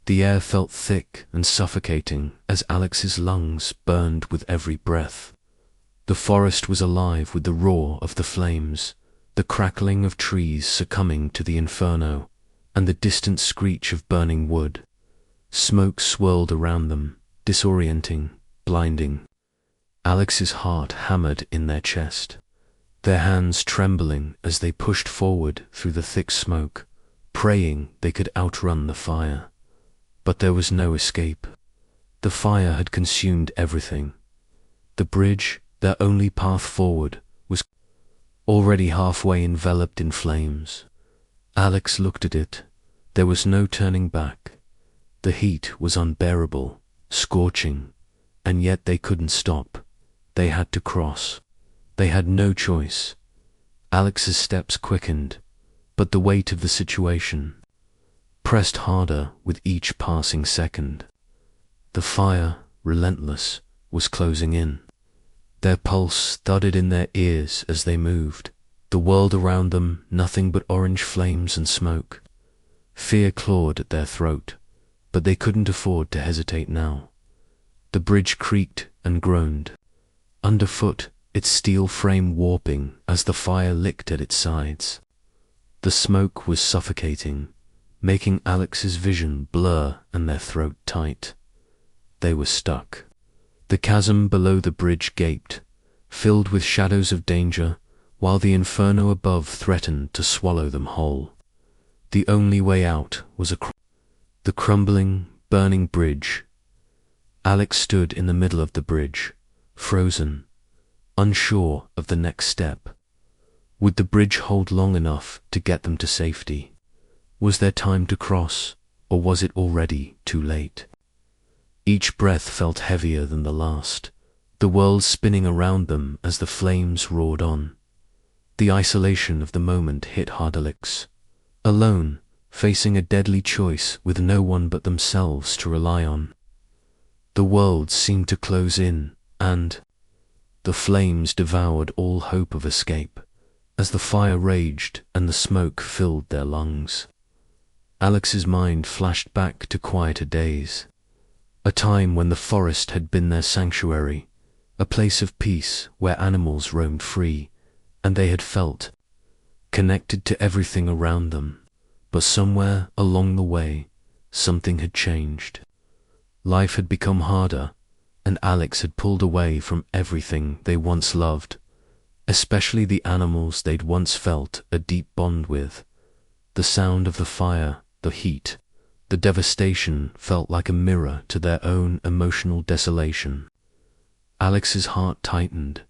The air felt thick and suffocating as Alex's lungs burned with every breath. The forest was alive with the roar of the flames, the crackling of trees succumbing to the inferno, and the distant screech of burning wood. Smoke swirled around them, disorienting, blinding. Alex's heart hammered in their chest, their hands trembling as they pushed forward through the thick smoke, praying they could outrun the fire. But there was no escape. The fire had consumed everything. The bridge, their only path forward, was already halfway enveloped in flames. Alex looked at it. There was no turning back. The heat was unbearable, scorching, and yet they couldn't stop. They had to cross. They had no choice. Alex's steps quickened, but the weight of the situation pressed harder with each passing second. The fire, relentless, was closing in. Their pulse thudded in their ears as they moved, the world around them nothing but orange flames and smoke. Fear clawed at their throat, but they couldn't afford to hesitate now. The bridge creaked and groaned. Underfoot, its steel frame warping as the fire licked at its sides. The smoke was suffocating, making Alex's vision blur and their throat tight. They were stuck. The chasm below the bridge gaped, filled with shadows of danger, while the inferno above threatened to swallow them whole. The only way out was the crumbling, burning bridge. Alex stood in the middle of the bridge, frozen, unsure of the next step. Would the bridge hold long enough to get them to safety? Was there time to cross, or was it already too late? Each breath felt heavier than the last, the world spinning around them as the flames roared on. The isolation of the moment hit hard. Alex, alone, facing a deadly choice with no one but themselves to rely on. The world seemed to close in, and the flames devoured all hope of escape, as the fire raged and the smoke filled their lungs. Alex's mind flashed back to quieter days, a time when the forest had been their sanctuary, a place of peace where animals roamed free, and they had felt connected to everything around them. But somewhere along the way, something had changed. Life had become harder, and Alex had pulled away from everything they once loved, especially the animals they'd once felt a deep bond with. The sound of the fire, the heat, the devastation felt like a mirror to their own emotional desolation. Alex's heart tightened,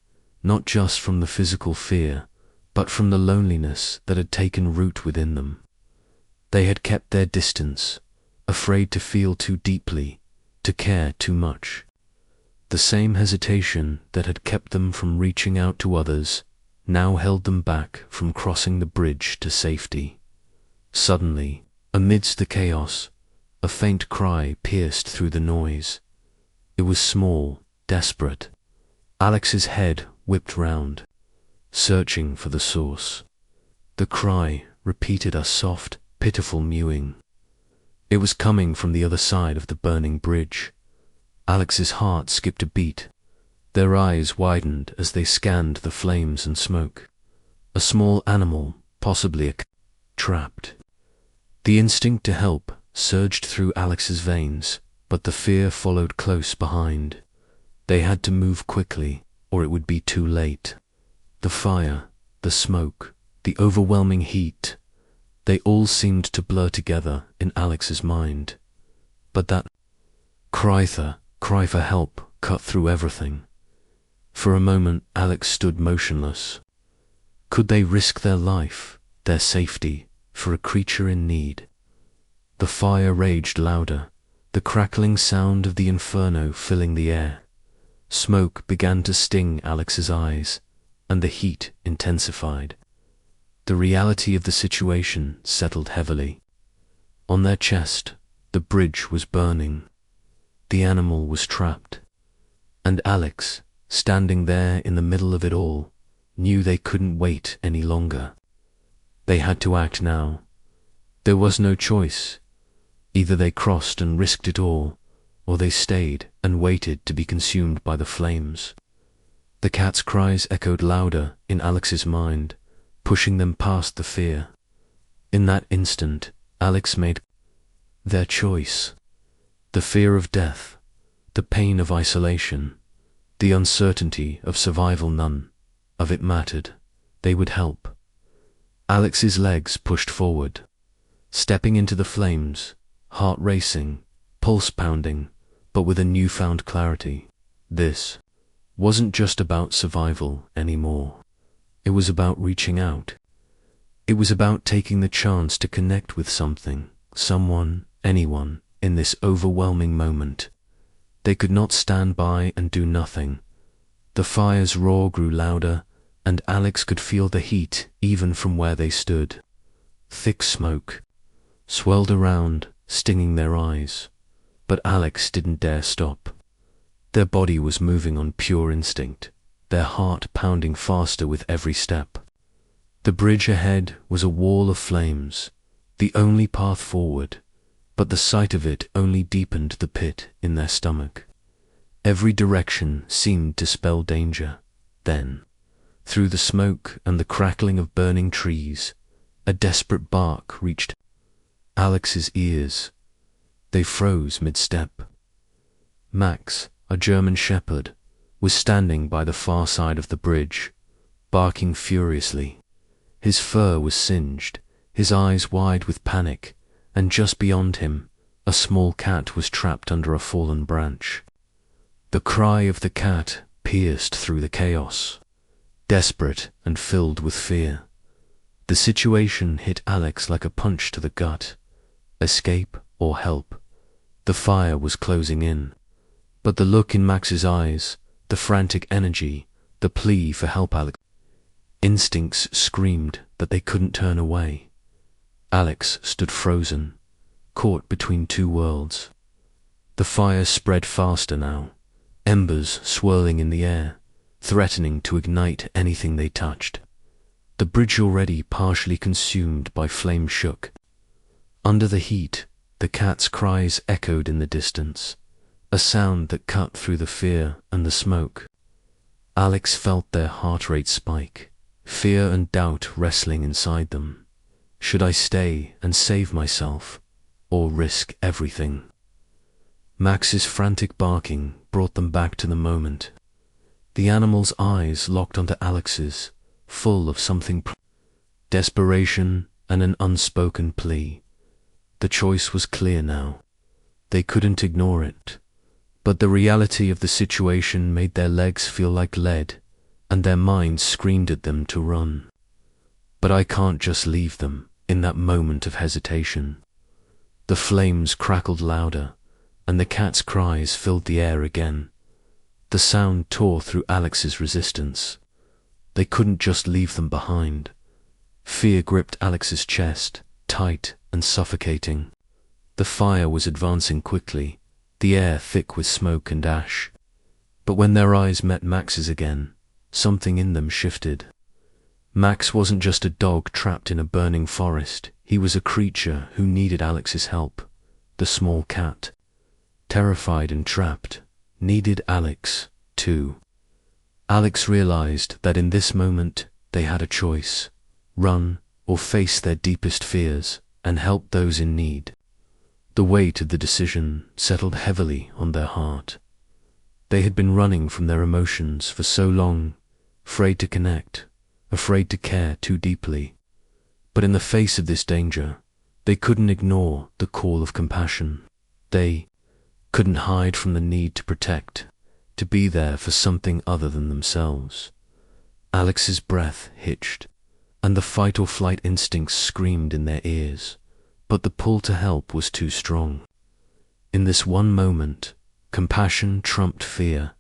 not just from the physical fear, but from the loneliness that had taken root within them. They had kept their distance, afraid to feel too deeply, to care too much. The same hesitation that had kept them from reaching out to others now held them back from crossing the bridge to safety. Suddenly, amidst the chaos, a faint cry pierced through the noise. It was small, desperate. Alex's head whipped round, searching for the source. The cry repeated a soft, pitiful mewing. It was coming from the other side of the burning bridge. Alex's heart skipped a beat. Their eyes widened as they scanned the flames and smoke. A small animal, possibly a trapped. The instinct to help surged through Alex's veins, but the fear followed close behind. They had to move quickly, or it would be too late. The fire, the smoke, the overwhelming heat, they all seemed to blur together in Alex's mind. But that cry for help cut through everything. For a moment, Alex stood motionless. Could they risk their life, their safety, for a creature in need? The fire raged louder, the crackling sound of the inferno filling the air. Smoke began to sting Alex's eyes, and the heat intensified. The reality of the situation settled heavily. On their chest, the bridge was burning. The animal was trapped. And Alex, standing there in the middle of it all, knew they couldn't wait any longer. They had to act now. There was no choice. Either they crossed and risked it all, or they stayed and waited to be consumed by the flames. The cat's cries echoed louder in Alex's mind, pushing them past the fear. In that instant, Alex made their choice. The fear of death, the pain of isolation, the uncertainty of survival, none of it mattered. They would help. Alex's legs pushed forward, stepping into the flames, heart racing, pulse pounding, but with a newfound clarity. This wasn't just about survival anymore. It was about reaching out. It was about taking the chance to connect with something, someone, anyone, in this overwhelming moment. They could not stand by and do nothing. The fire's roar grew louder, and Alex could feel the heat even from where they stood. Thick smoke swirled around, stinging their eyes. But Alex didn't dare stop. Their body was moving on pure instinct, their heart pounding faster with every step. The bridge ahead was a wall of flames, the only path forward, but the sight of it only deepened the pit in their stomach. Every direction seemed to spell danger. Then, through the smoke and the crackling of burning trees, a desperate bark reached Alex's ears. They froze mid-step. Max, a German shepherd, was standing by the far side of the bridge, barking furiously. His fur was singed, his eyes wide with panic, and just beyond him, a small cat was trapped under a fallen branch. The cry of the cat pierced through the chaos, desperate and filled with fear. The situation hit Alex like a punch to the gut. Escape or help. The fire was closing in. But the look in Max's eyes, the frantic energy, the plea for help, Alex. Instincts screamed that they couldn't turn away. Alex stood frozen, caught between two worlds. The fire spread faster now, embers swirling in the air, threatening to ignite anything they touched. The bridge, already partially consumed by flame, shook. Under the heat, the cat's cries echoed in the distance, a sound that cut through the fear and the smoke. Alex felt their heart rate spike, fear and doubt wrestling inside them. Should I stay and save myself, or risk everything? Max's frantic barking brought them back to the moment. The animal's eyes locked onto Alex's, full of something desperation and an unspoken plea. The choice was clear now. They couldn't ignore it. But the reality of the situation made their legs feel like lead, and their minds screamed at them to run. But I can't just leave them in that moment of hesitation. The flames crackled louder, and the cat's cries filled the air again. The sound tore through Alex's resistance. They couldn't just leave them behind. Fear gripped Alex's chest, tight and suffocating. The fire was advancing quickly, the air thick with smoke and ash. But when their eyes met Max's again, something in them shifted. Max wasn't just a dog trapped in a burning forest. He was a creature who needed Alex's help. The small cat, terrified and trapped, needed Alex, too. Alex realized that in this moment they had a choice: run or face their deepest fears and help those in need. The weight of the decision settled heavily on their heart. They had been running from their emotions for so long, afraid to connect, afraid to care too deeply. But in the face of this danger, they couldn't ignore the call of compassion. They couldn't hide from the need to protect, to be there for something other than themselves. Alex's breath hitched, and the fight or flight instincts screamed in their ears, but the pull to help was too strong. In this one moment, compassion trumped fear.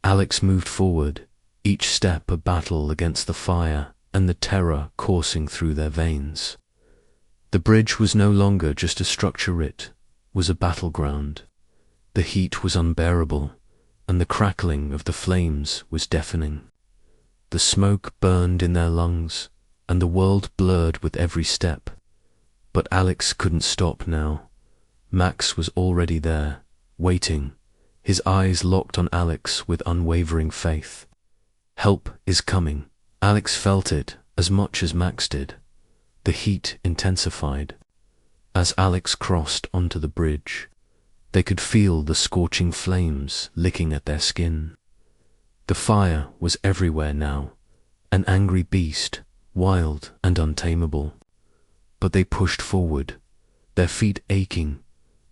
Alex moved forward, each step a battle against the fire and the terror coursing through their veins. The bridge was no longer just a structure, it was a battleground. The heat was unbearable, and the crackling of the flames was deafening. The smoke burned in their lungs, and the world blurred with every step. But Alex couldn't stop now. Max was already there, waiting, his eyes locked on Alex with unwavering faith. Help is coming. Alex felt it as much as Max did. The heat intensified. As Alex crossed onto the bridge, they could feel the scorching flames licking at their skin. The fire was everywhere now, an angry beast, wild and untamable. But they pushed forward, their feet aching,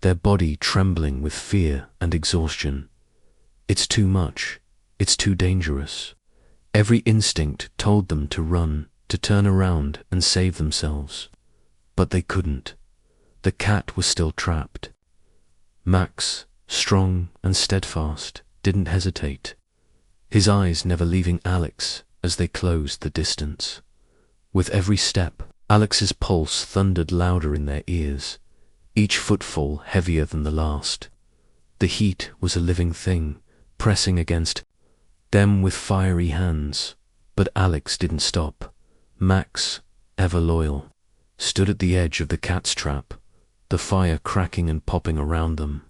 their body trembling with fear and exhaustion. It's too much. It's too dangerous. Every instinct told them to run, to turn around and save themselves. But they couldn't. The cat was still trapped. Max, strong and steadfast, didn't hesitate, his eyes never leaving Alex as they closed the distance. With every step, Alex's pulse thundered louder in their ears, each footfall heavier than the last. The heat was a living thing, pressing against them with fiery hands. But Alex didn't stop. Max, ever loyal, stood at the edge of the cat's trap, the fire cracking and popping around them.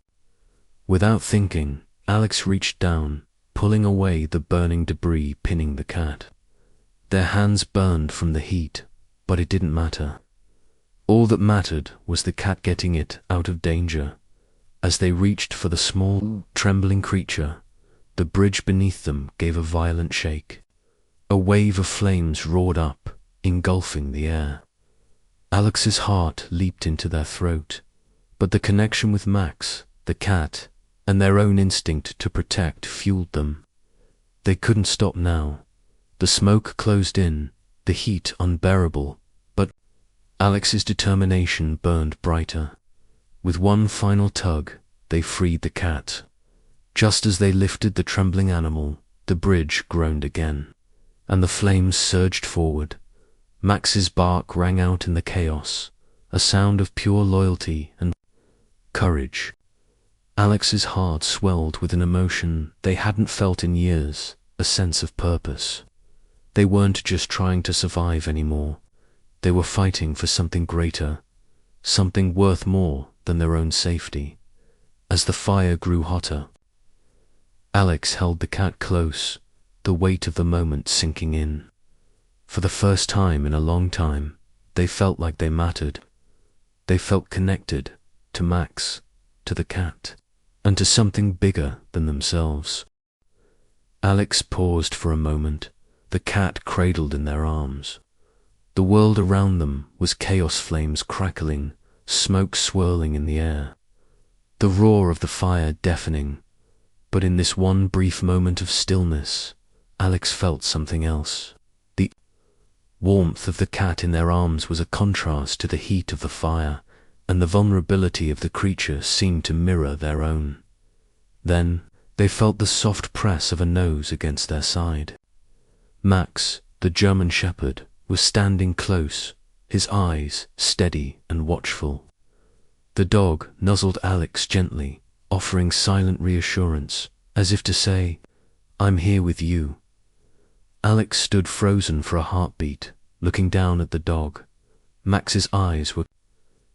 Without thinking, Alex reached down, pulling away the burning debris pinning the cat. Their hands burned from the heat, but it didn't matter. All that mattered was the cat getting it out of danger. As they reached for the small, trembling creature, the bridge beneath them gave a violent shake. A wave of flames roared up, engulfing the air. Alex's heart leaped into their throat, but the connection with Max, the cat, and their own instinct to protect fueled them. They couldn't stop now. The smoke closed in, the heat unbearable, but Alex's determination burned brighter. With one final tug, they freed the cat. Just as they lifted the trembling animal, the bridge groaned again, and the flames surged forward. Max's bark rang out in the chaos, a sound of pure loyalty and courage. Alex's heart swelled with an emotion they hadn't felt in years, a sense of purpose. They weren't just trying to survive anymore. They were fighting for something greater, something worth more than their own safety. As the fire grew hotter, Alex held the cat close, the weight of the moment sinking in. For the first time in a long time, they felt like they mattered. They felt connected to Max, to the cat, and to something bigger than themselves. Alex paused for a moment, the cat cradled in their arms. The world around them was chaos flames crackling, smoke swirling in the air, the roar of the fire deafening. But in this one brief moment of stillness, Alex felt something else. The warmth of the cat in their arms was a contrast to the heat of the fire, and the vulnerability of the creature seemed to mirror their own. Then they felt the soft press of a nose against their side. Max, the German shepherd, was standing close, his eyes steady and watchful. The dog nuzzled Alex gently, offering silent reassurance, as if to say, "I'm here with you." Alex stood frozen for a heartbeat, looking down at the dog. Max's eyes were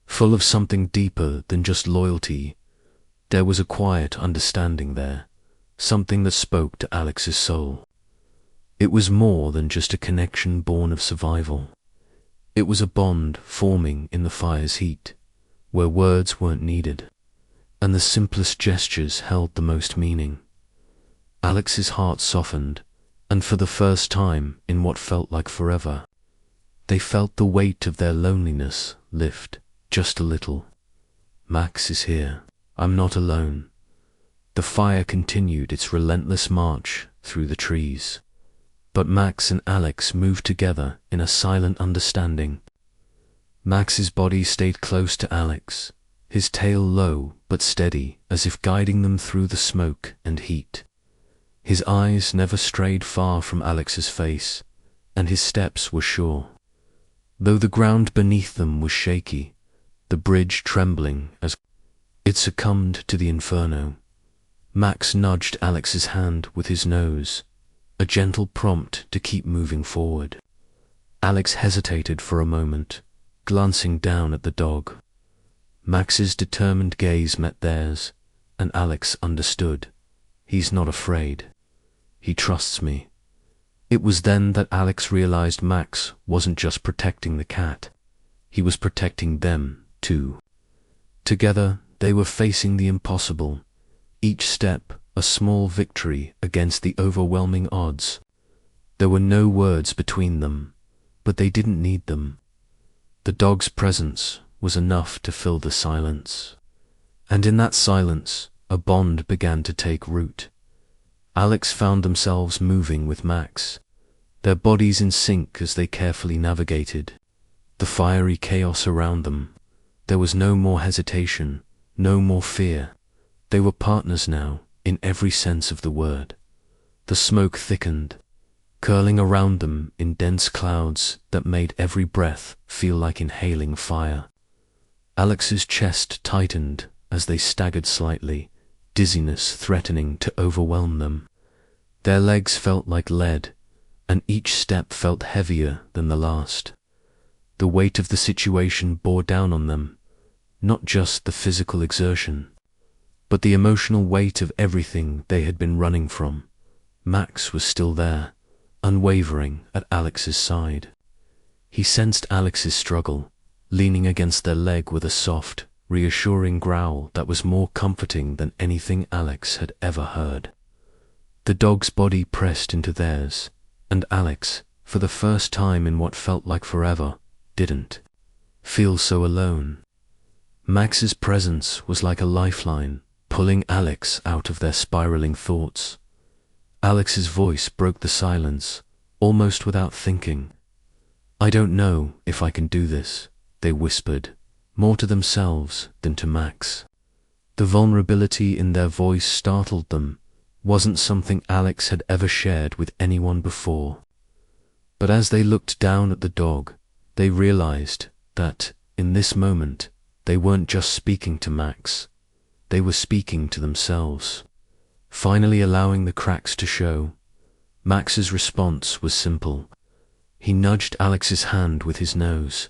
full of something deeper than just loyalty. There was a quiet understanding there, something that spoke to Alex's soul. It was more than just a connection born of survival. It was a bond forming in the fire's heat, where words weren't needed, and the simplest gestures held the most meaning. Alex's heart softened, and for the first time in what felt like forever, they felt the weight of their loneliness lift just a little. Max is here. I'm not alone. The fire continued its relentless march through the trees, but Max and Alex moved together in a silent understanding. Max's body stayed close to Alex, his tail low but steady, as if guiding them through the smoke and heat. His eyes never strayed far from Alex's face, and his steps were sure. Though the ground beneath them was shaky, the bridge trembling as it succumbed to the inferno, Max nudged Alex's hand with his nose, a gentle prompt to keep moving forward. Alex hesitated for a moment, glancing down at the dog. Max's determined gaze met theirs, and Alex understood. He's not afraid. He trusts me. It was then that Alex realized Max wasn't just protecting the cat. He was protecting them, too. Together, they were facing the impossible, each step a small victory against the overwhelming odds. There were no words between them, but they didn't need them. The dog's presence was enough to fill the silence. And in that silence, a bond began to take root. Alex found themselves moving with Max, their bodies in sync as they carefully navigated the fiery chaos around them. There was no more hesitation, no more fear. They were partners now, in every sense of the word. The smoke thickened, curling around them in dense clouds that made every breath feel like inhaling fire. Alex's chest tightened as they staggered slightly, dizziness threatening to overwhelm them. Their legs felt like lead, and each step felt heavier than the last. The weight of the situation bore down on them, not just the physical exertion, but the emotional weight of everything they had been running from. Max was still there, unwavering at Alex's side. He sensed Alex's struggle, leaning against their leg with a soft, reassuring growl that was more comforting than anything Alex had ever heard. The dog's body pressed into theirs, and Alex, for the first time in what felt like forever, didn't feel so alone. Max's presence was like a lifeline, pulling Alex out of their spiraling thoughts. Alex's voice broke the silence, almost without thinking. "I don't know if I can do this," they whispered, more to themselves than to Max. The vulnerability in their voice startled them, wasn't something Alex had ever shared with anyone before. But as they looked down at the dog, they realized that, in this moment, they weren't just speaking to Max. They were speaking to themselves. Finally allowing the cracks to show, Max's response was simple. He nudged Alex's hand with his nose.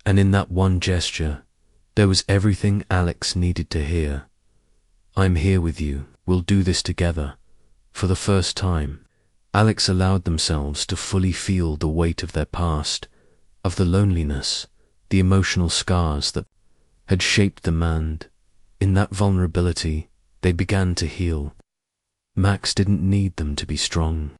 And in that one gesture, there was everything Alex needed to hear. "I'm here with you. We'll do this together." For the first time, Alex allowed themselves to fully feel the weight of their past, of the loneliness, the emotional scars that had shaped them, and, in that vulnerability, they began to heal. Max didn't need them to be strong.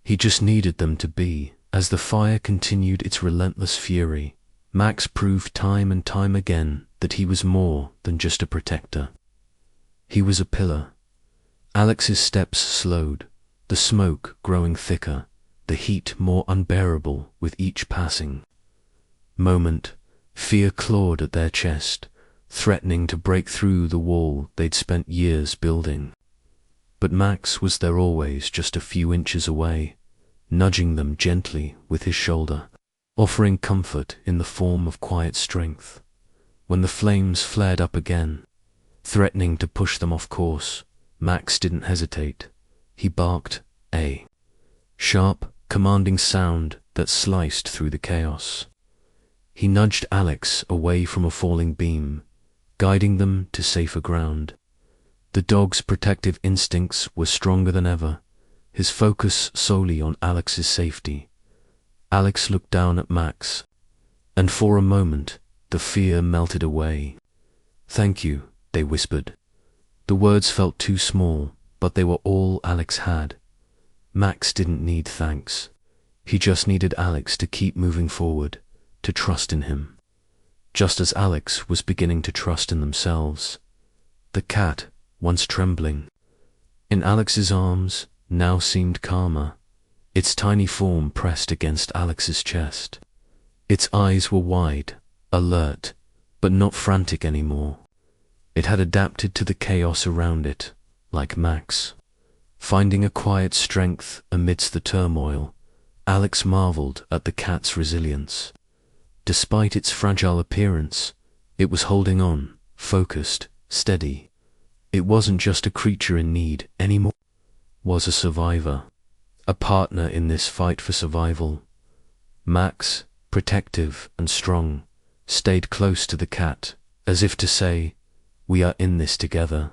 He just needed them to be. As the fire continued its relentless fury, Max proved time and time again that he was more than just a protector. He was a pillar. Alex's steps slowed, the smoke growing thicker, the heat more unbearable with each passing moment. Fear clawed at their chest, threatening to break through the wall they'd spent years building. But Max was there always, just a few inches away, nudging them gently with his shoulder, offering comfort in the form of quiet strength. When the flames flared up again, threatening to push them off course, Max didn't hesitate. He barked, a sharp, commanding sound that sliced through the chaos. He nudged Alex away from a falling beam, guiding them to safer ground. The dog's protective instincts were stronger than ever, his focus solely on Alex's safety. Alex looked down at Max, and for a moment, the fear melted away. "Thank you," they whispered. The words felt too small, but they were all Alex had. Max didn't need thanks. He just needed Alex to keep moving forward, to trust in him, just as Alex was beginning to trust in themselves. The cat, once trembling in Alex's arms, now seemed calmer, its tiny form pressed against Alex's chest. Its eyes were wide, alert, but not frantic anymore. It had adapted to the chaos around it, like Max. Finding a quiet strength amidst the turmoil, Alex marveled at the cat's resilience. Despite its fragile appearance, it was holding on, focused, steady. It wasn't just a creature in need anymore. It was a survivor, a partner in this fight for survival. Max, protective and strong, stayed close to the cat, as if to say, "We are in this together."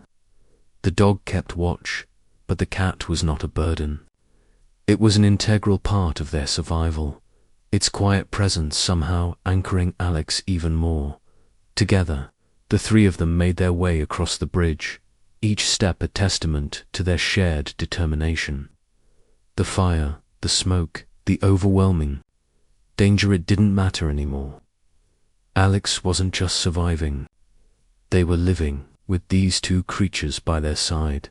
The dog kept watch, but the cat was not a burden. It was an integral part of their survival, its quiet presence somehow anchoring Alex even more. Together, the three of them made their way across the bridge, each step a testament to their shared determination. The fire, the smoke, the overwhelming danger, it didn't matter anymore. Alex wasn't just surviving. They were living with these two creatures by their side.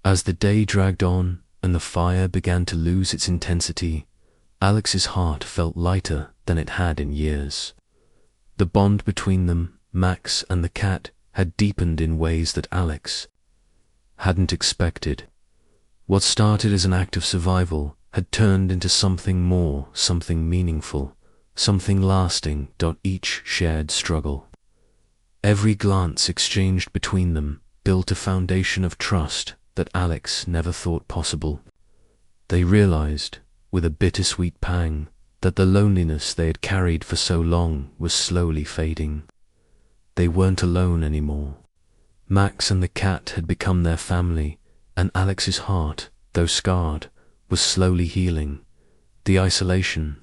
As the day dragged on and the fire began to lose its intensity, Alex's heart felt lighter than it had in years. The bond between them, Max and the cat, had deepened in ways that Alex hadn't expected. What started as an act of survival had turned into something more, something meaningful, something lasting. Each shared struggle, every glance exchanged between them, built a foundation of trust that Alex never thought possible. They realized, with a bittersweet pang, that the loneliness they had carried for so long was slowly fading. They weren't alone anymore. Max and the cat had become their family, and Alex's heart, though scarred, was slowly healing. The isolation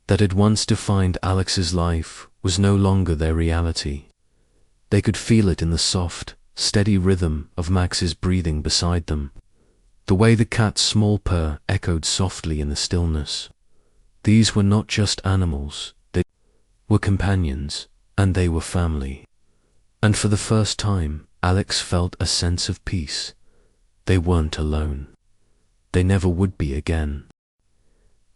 that had once defined Alex's life was no longer their reality. They could feel it in the soft, steady rhythm of Max's breathing beside them, the way the cat's small purr echoed softly in the stillness. These were not just animals, they were companions, and they were family. And for the first time, Alex felt a sense of peace. They weren't alone. They never would be again.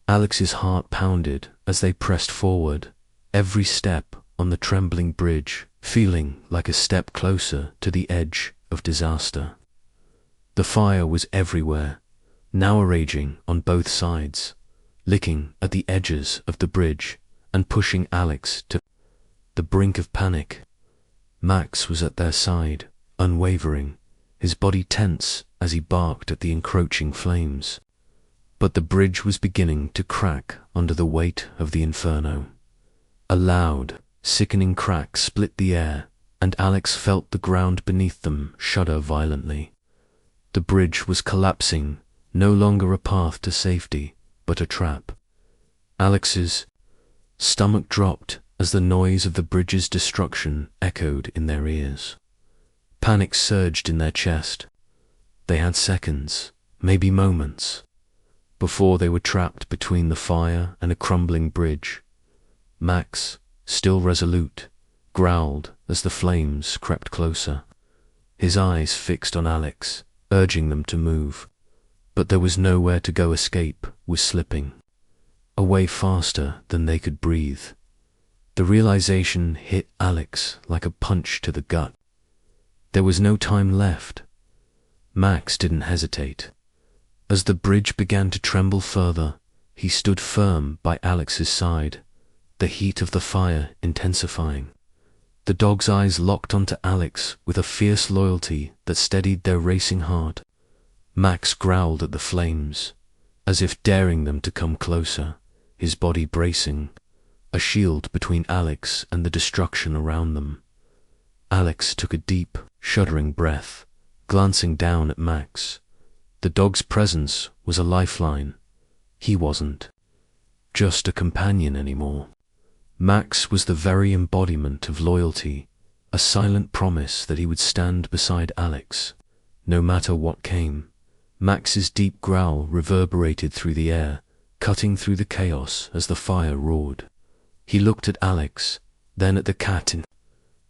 Alex's heart pounded as they pressed forward, every step on the trembling bridge feeling like a step closer to the edge of disaster. The fire was everywhere, now raging on both sides, licking at the edges of the bridge and pushing Alex to the brink of panic. Max was at their side, unwavering, his body tense as he barked at the encroaching flames. But the bridge was beginning to crack under the weight of the inferno. A loud, sickening crack split the air, and Alex felt the ground beneath them shudder violently. The bridge was collapsing, no longer a path to safety, but a trap. Alex's stomach dropped as the noise of the bridge's destruction echoed in their ears. Panic surged in their chest. They had seconds, maybe moments, before they were trapped between the fire and a crumbling bridge. Max, still resolute, growled as the flames crept closer, his eyes fixed on Alex, urging them to move. But there was nowhere to go. Escape was slipping away faster than they could breathe. The realization hit Alex like a punch to the gut. There was no time left. Max didn't hesitate. As the bridge began to tremble further, he stood firm by Alex's side, the heat of the fire intensifying. The dog's eyes locked onto Alex with a fierce loyalty that steadied their racing heart. Max growled at the flames, as if daring them to come closer, his body bracing, a shield between Alex and the destruction around them. Alex took a deep, shuddering breath, glancing down at Max. The dog's presence was a lifeline. He wasn't just a companion anymore. Max was the very embodiment of loyalty, a silent promise that he would stand beside Alex, no matter what came. Max's deep growl reverberated through the air, cutting through the chaos as the fire roared. He looked at Alex, then at the cat in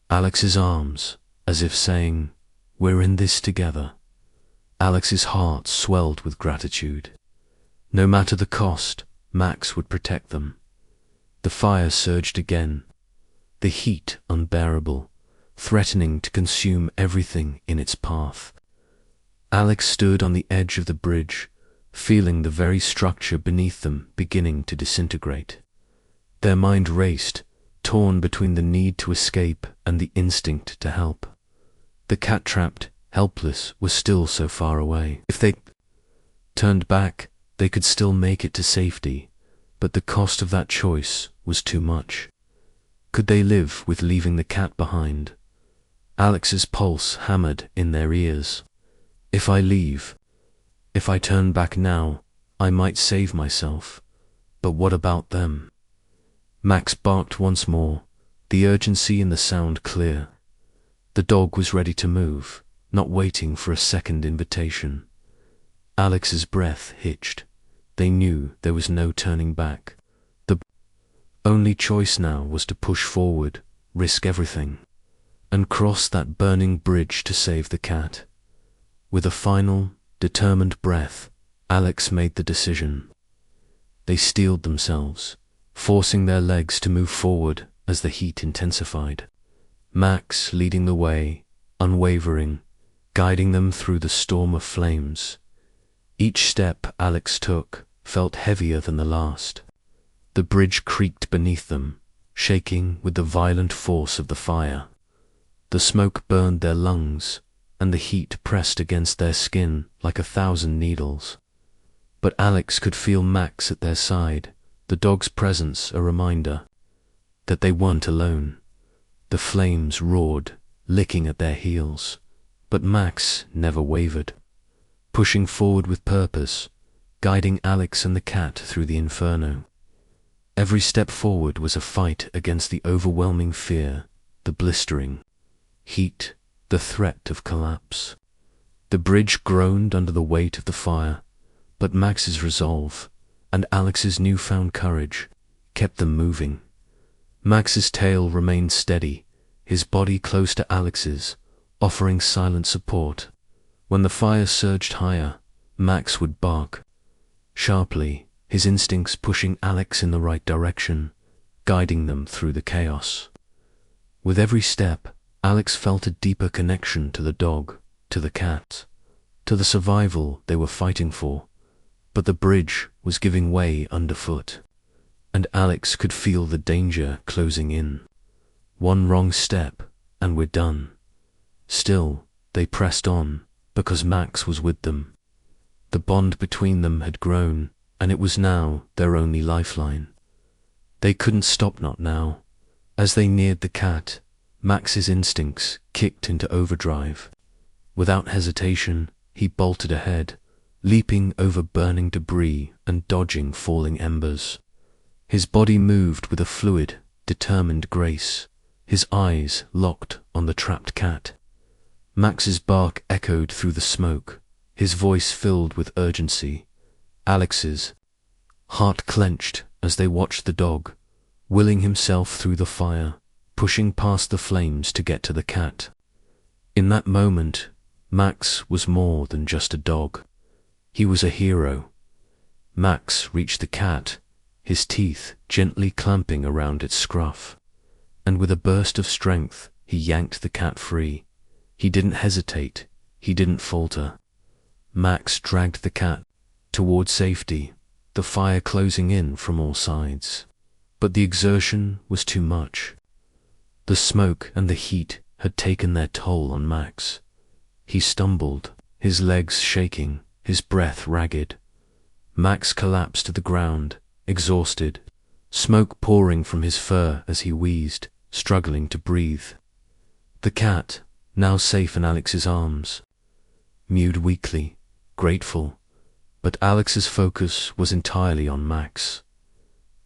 Alex's arms, as if saying, "We're in this together." Alex's heart swelled with gratitude. No matter the cost, Max would protect them. The fire surged again, the heat unbearable, threatening to consume everything in its path. Alex stood on the edge of the bridge, feeling the very structure beneath them beginning to disintegrate. Their mind raced, torn between the need to escape and the instinct to help. The cat, trapped, helpless, was still so far away. If they turned back, they could still make it to safety, but the cost of that choice was too much. Could they live with leaving the cat behind? Alex's pulse hammered in their ears. If I leave, if I turn back now, I might save myself. But what about them? Max barked once more, the urgency in the sound clear. The dog was ready to move, not waiting for a second invitation. Alex's breath hitched. They knew there was no turning back. The only choice now was to push forward, risk everything, and cross that burning bridge to save the cat. With a final, determined breath, Alex made the decision. They steeled themselves, forcing their legs to move forward as the heat intensified. Max leading the way, unwavering, guiding them through the storm of flames. Each step Alex took felt heavier than the last. The bridge creaked beneath them, shaking with the violent force of the fire. The smoke burned their lungs, and the heat pressed against their skin like 1,000 needles. But Alex could feel Max at their side, the dog's presence a reminder that they weren't alone. The flames roared, licking at their heels, but Max never wavered, pushing forward with purpose, guiding Alex and the cat through the inferno. Every step forward was a fight against the overwhelming fear, the blistering heat, the threat of collapse. The bridge groaned under the weight of the fire, but Max's resolve and Alex's newfound courage kept them moving. Max's tail remained steady, his body close to Alex's, offering silent support. When the fire surged higher, Max would bark sharply, his instincts pushing Alex in the right direction, guiding them through the chaos. With every step, Alex felt a deeper connection to the dog, to the cat, to the survival they were fighting for. But the bridge was giving way underfoot, and Alex could feel the danger closing in. One wrong step, and we're done. Still, they pressed on, because Max was with them. The bond between them had grown, and it was now their only lifeline. They couldn't stop, not now. As they neared the cat, Max's instincts kicked into overdrive. Without hesitation, he bolted ahead, leaping over burning debris and dodging falling embers. His body moved with a fluid, determined grace, his eyes locked on the trapped cat. Max's bark echoed through the smoke, his voice filled with urgency. Alex's heart clenched as they watched the dog, willing himself through the fire, pushing past the flames to get to the cat. In that moment, Max was more than just a dog. He was a hero. Max reached the cat, his teeth gently clamping around its scruff, and with a burst of strength, he yanked the cat free. He didn't hesitate, he didn't falter. Max dragged the cat toward safety, the fire closing in from all sides. But the exertion was too much. The smoke and the heat had taken their toll on Max. He stumbled, his legs shaking, his breath ragged. Max collapsed to the ground, exhausted, smoke pouring from his fur as he wheezed, struggling to breathe. The cat, now safe in Alex's arms, mewed weakly, grateful, but Alex's focus was entirely on Max.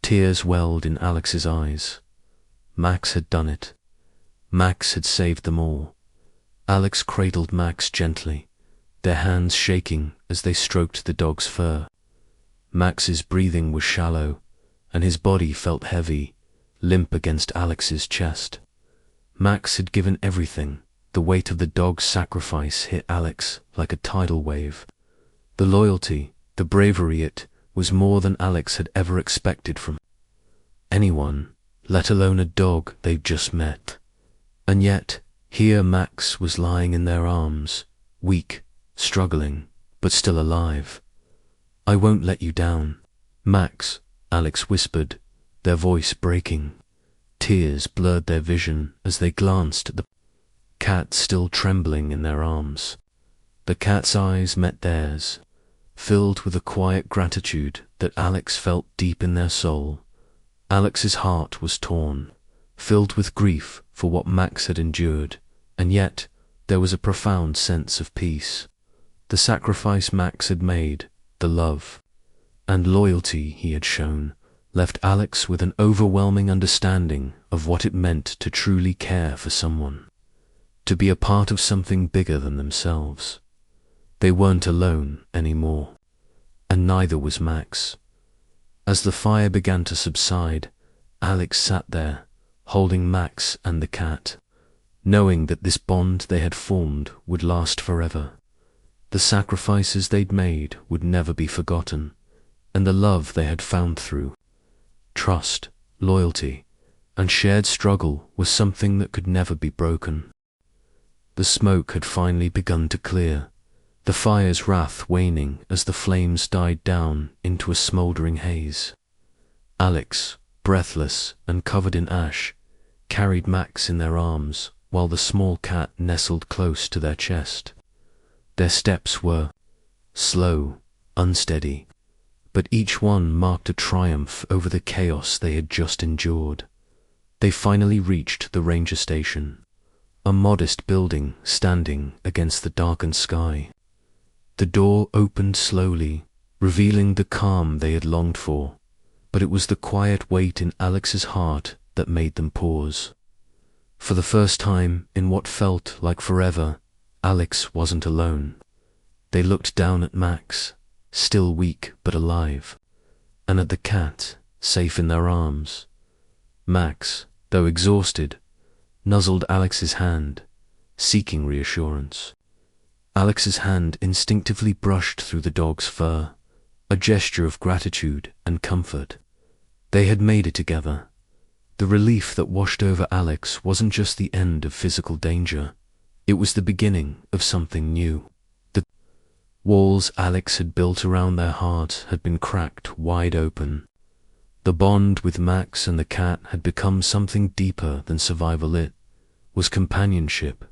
Tears welled in Alex's eyes. Max had done it. Max had saved them all. Alex cradled Max gently, their hands shaking as they stroked the dog's fur. Max's breathing was shallow, and his body felt heavy, limp against Alex's chest. Max had given everything. The weight of the dog's sacrifice hit Alex like a tidal wave. The loyalty, the bravery, it was more than Alex had ever expected from anyone, let alone a dog they'd just met. And yet, here Max was lying in their arms, weak, struggling, but still alive. "I won't let you down, Max," Alex whispered, their voice breaking. Tears blurred their vision as they glanced at the cat still trembling in their arms. The cat's eyes met theirs, filled with a quiet gratitude that Alex felt deep in their soul. Alex's heart was torn. filled with grief for what Max had endured, and yet there was a profound sense of peace. The sacrifice Max had made, the love and loyalty he had shown, left Alex with an overwhelming understanding of what it meant to truly care for someone, to be a part of something bigger than themselves. They weren't alone anymore, and neither was Max. As the fire began to subside, Alex sat there, holding Max and the cat, knowing that this bond they had formed would last forever. The sacrifices they'd made would never be forgotten, and the love they had found through trust, loyalty, and shared struggle was something that could never be broken. The smoke had finally begun to clear, the fire's wrath waning as the flames died down into a smouldering haze. Alex, breathless and covered in ash, carried Max in their arms while the small cat nestled close to their chest. Their steps were slow, unsteady, but each one marked a triumph over the chaos they had just endured. They finally reached the ranger station, a modest building standing against the darkened sky. The door opened slowly, revealing the calm they had longed for, but it was the quiet weight in Alex's heart that made them pause. For the first time in what felt like forever, Alex wasn't alone. They looked down at Max, still weak but alive, and at the cat, safe in their arms. Max, though exhausted, nuzzled Alex's hand, seeking reassurance. Alex's hand instinctively brushed through the dog's fur, a gesture of gratitude and comfort. They had made it together. The relief that washed over Alex wasn't just the end of physical danger, it was the beginning of something new. The walls Alex had built around their heart had been cracked wide open. The bond with Max and the cat had become something deeper than survival. It was companionship,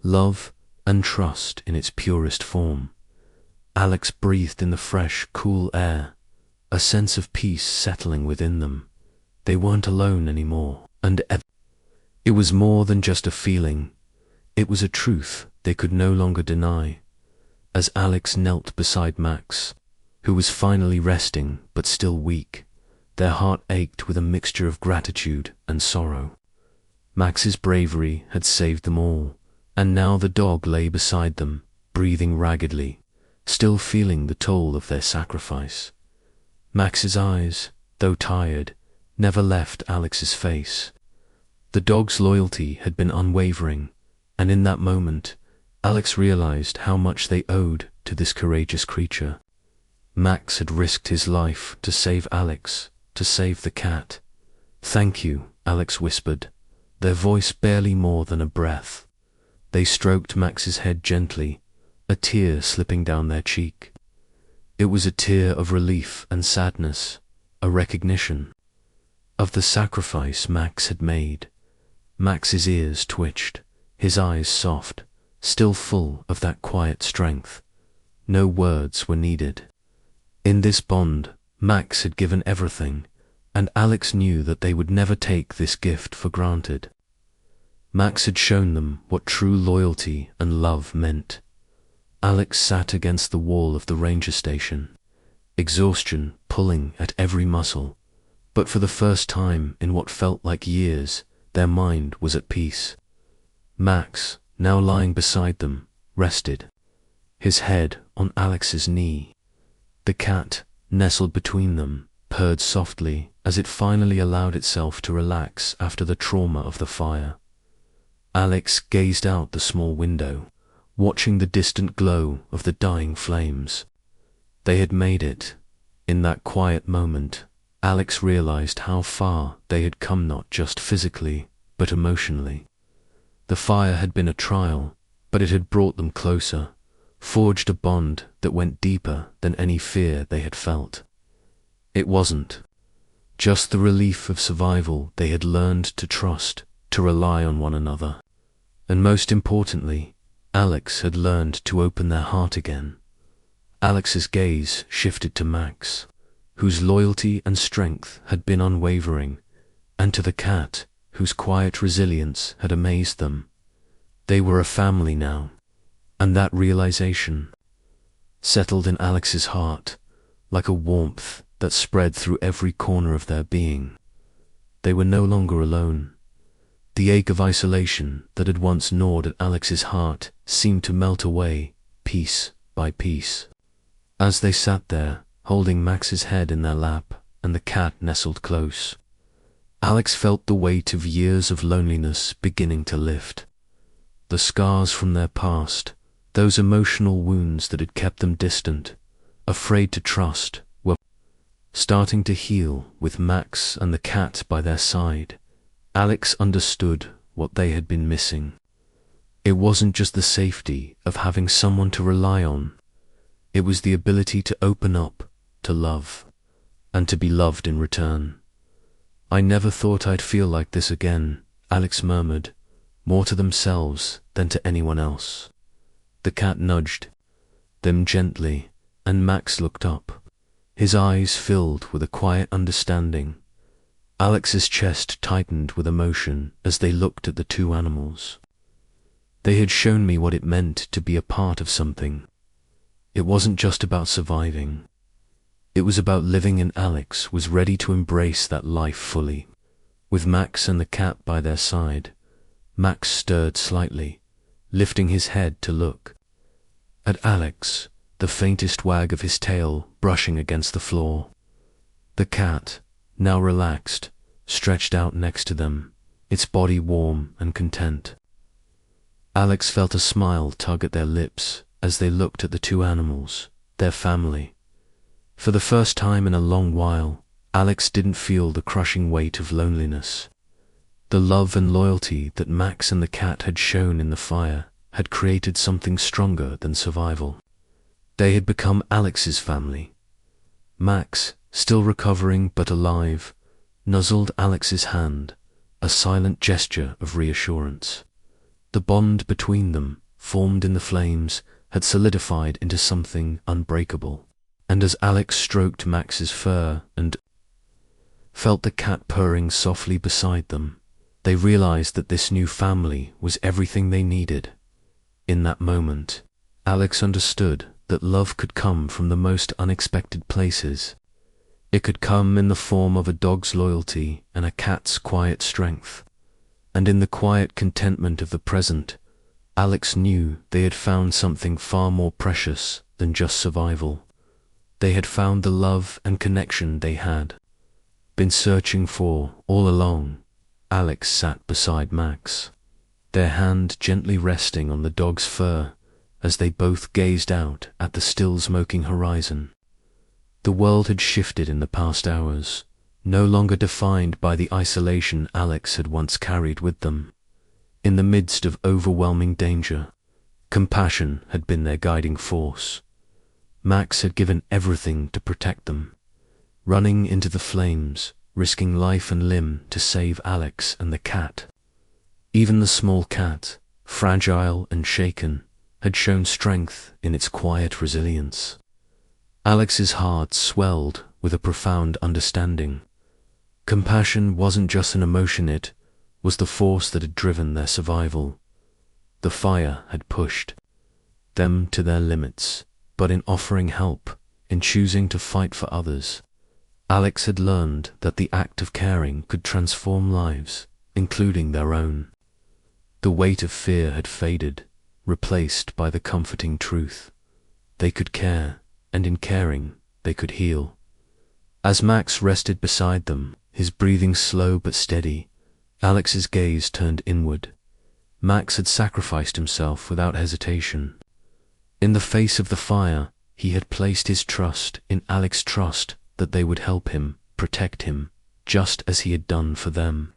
love, and trust in its purest form. Alex breathed in the fresh, cool air, a sense of peace settling within them. They weren't alone anymore, and it was more than just a feeling. It was a truth they could no longer deny. As Alex knelt beside Max, who was finally resting but still weak, their heart ached with a mixture of gratitude and sorrow. Max's bravery had saved them all, and now the dog lay beside them, breathing raggedly, still feeling the toll of their sacrifice. Max's eyes, though tired, never left Alex's face. The dog's loyalty had been unwavering, and in that moment, Alex realized how much they owed to this courageous creature. Max had risked his life to save Alex, to save the cat. "Thank you," Alex whispered, their voice barely more than a breath. They stroked Max's head gently, a tear slipping down their cheek. It was a tear of relief and sadness, a recognition of the sacrifice Max had made. Max's ears twitched, his eyes soft, still full of that quiet strength. No words were needed. In this bond, Max had given everything, and Alex knew that they would never take this gift for granted. Max had shown them what true loyalty and love meant. Alex sat against the wall of the ranger station, exhaustion pulling at every muscle, but for the first time in what felt like years, their mind was at peace. Max, now lying beside them, rested, his head on Alex's knee. The cat, nestled between them, purred softly as it finally allowed itself to relax after the trauma of the fire. Alex gazed out the small window, watching the distant glow of the dying flames. They had made it. In that quiet moment, Alex realized how far they had come, not just physically, but emotionally. The fire had been a trial, but it had brought them closer, forged a bond that went deeper than any fear they had felt. It wasn't just the relief of survival. They had learned to trust, to rely on one another. And most importantly, Alex had learned to open their heart again. Alex's gaze shifted to Max, whose loyalty and strength had been unwavering, and to the cat, whose quiet resilience had amazed them. They were a family now, and that realization settled in Alex's heart like a warmth that spread through every corner of their being. They were no longer alone. The ache of isolation that had once gnawed at Alex's heart seemed to melt away, piece by piece. As they sat there, holding Max's head in their lap and the cat nestled close, Alex felt the weight of years of loneliness beginning to lift. The scars from their past, those emotional wounds that had kept them distant, afraid to trust, were starting to heal with Max and the cat by their side. Alex understood what they had been missing. It wasn't just the safety of having someone to rely on. It was the ability to open up, to love, and to be loved in return. "I never thought I'd feel like this again," Alex murmured, more to themselves than to anyone else. The cat nudged them gently, and Max looked up, his eyes filled with a quiet understanding. Alex's chest tightened with emotion as they looked at the two animals. They had shown me what it meant to be a part of something. It wasn't just about surviving. It was about living, and Alex was ready to embrace that life fully. With Max and the cat by their side, Max stirred slightly, lifting his head to look at Alex, the faintest wag of his tail brushing against the floor. The cat, now relaxed, stretched out next to them, its body warm and content. Alex felt a smile tug at their lips as they looked at the two animals, their family. For the first time in a long while, Alex didn't feel the crushing weight of loneliness. The love and loyalty that Max and the cat had shown in the fire had created something stronger than survival. They had become Alex's family. Max, still recovering but alive, nuzzled Alex's hand, a silent gesture of reassurance. The bond between them, formed in the flames, had solidified into something unbreakable. And as Alex stroked Max's fur and felt the cat purring softly beside them, they realized that this new family was everything they needed. In that moment, Alex understood that love could come from the most unexpected places. It could come in the form of a dog's loyalty and a cat's quiet strength. And in the quiet contentment of the present, Alex knew they had found something far more precious than just survival. They had found the love and connection they had been searching for all along. Alex sat beside Max, their hand gently resting on the dog's fur as they both gazed out at the still smoking horizon. The world had shifted in the past hours, no longer defined by the isolation Alex had once carried with them. In the midst of overwhelming danger, compassion had been their guiding force. Max had given everything to protect them, running into the flames, risking life and limb to save Alex and the cat. Even the small cat, fragile and shaken, had shown strength in its quiet resilience. Alex's heart swelled with a profound understanding. Compassion wasn't just an emotion, it was the force that had driven their survival. The fire had pushed them to their limits, but in offering help, in choosing to fight for others, Alex had learned that the act of caring could transform lives, including their own. The weight of fear had faded, replaced by the comforting truth. They could care, and in caring, they could heal. As Max rested beside them, his breathing slow but steady, Alex's gaze turned inward. Max had sacrificed himself without hesitation. In the face of the fire, he had placed his trust in Alex's trust that they would help him, protect him, just as he had done for them.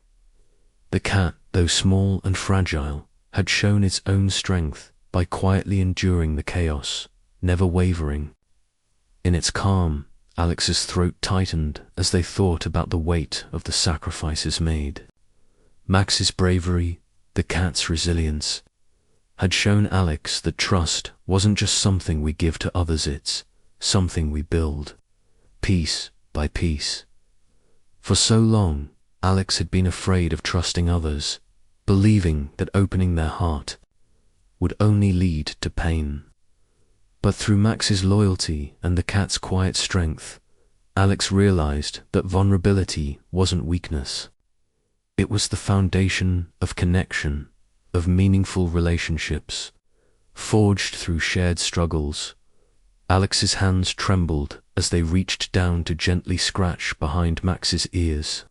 The cat, though small and fragile, had shown its own strength by quietly enduring the chaos, never wavering. In its calm, Alex's throat tightened as they thought about the weight of the sacrifices made. Max's bravery, the cat's resilience, had shown Alex that trust wasn't just something we give to others, it's something we build, piece by piece. For so long, Alex had been afraid of trusting others, believing that opening their heart would only lead to pain. But through Max's loyalty and the cat's quiet strength, Alex realized that vulnerability wasn't weakness. It was the foundation of connection, of meaningful relationships, forged through shared struggles. Alex's hands trembled as they reached down to gently scratch behind Max's ears.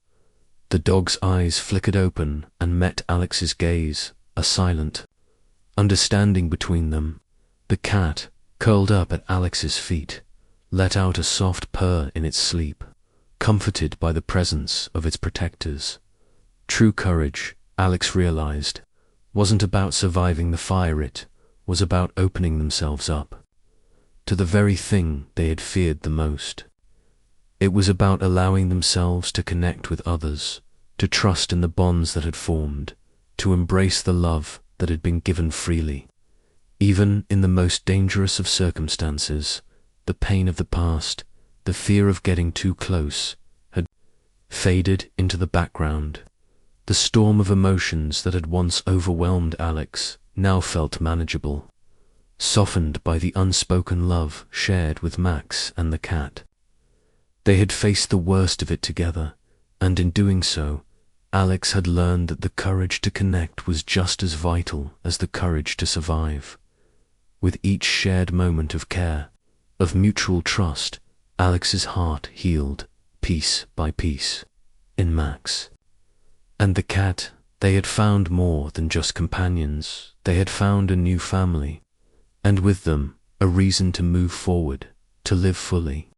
The dog's eyes flickered open and met Alex's gaze, a silent understanding between them. The cat, curled up at Alex's feet, let out a soft purr in its sleep, comforted by the presence of its protectors. True courage, Alex realized, wasn't about surviving the fire, it was about opening themselves up to the very thing they had feared the most. It was about allowing themselves to connect with others, to trust in the bonds that had formed, to embrace the love that had been given freely. Even in the most dangerous of circumstances, the pain of the past, the fear of getting too close, had faded into the background. The storm of emotions that had once overwhelmed Alex now felt manageable, softened by the unspoken love shared with Max and the cat. They had faced the worst of it together, and in doing so, Alex had learned that the courage to connect was just as vital as the courage to survive. With each shared moment of care, of mutual trust, Alex's heart healed, piece by piece, in Max. And the cat, they had found more than just companions. They had found a new family, and with them, a reason to move forward, to live fully.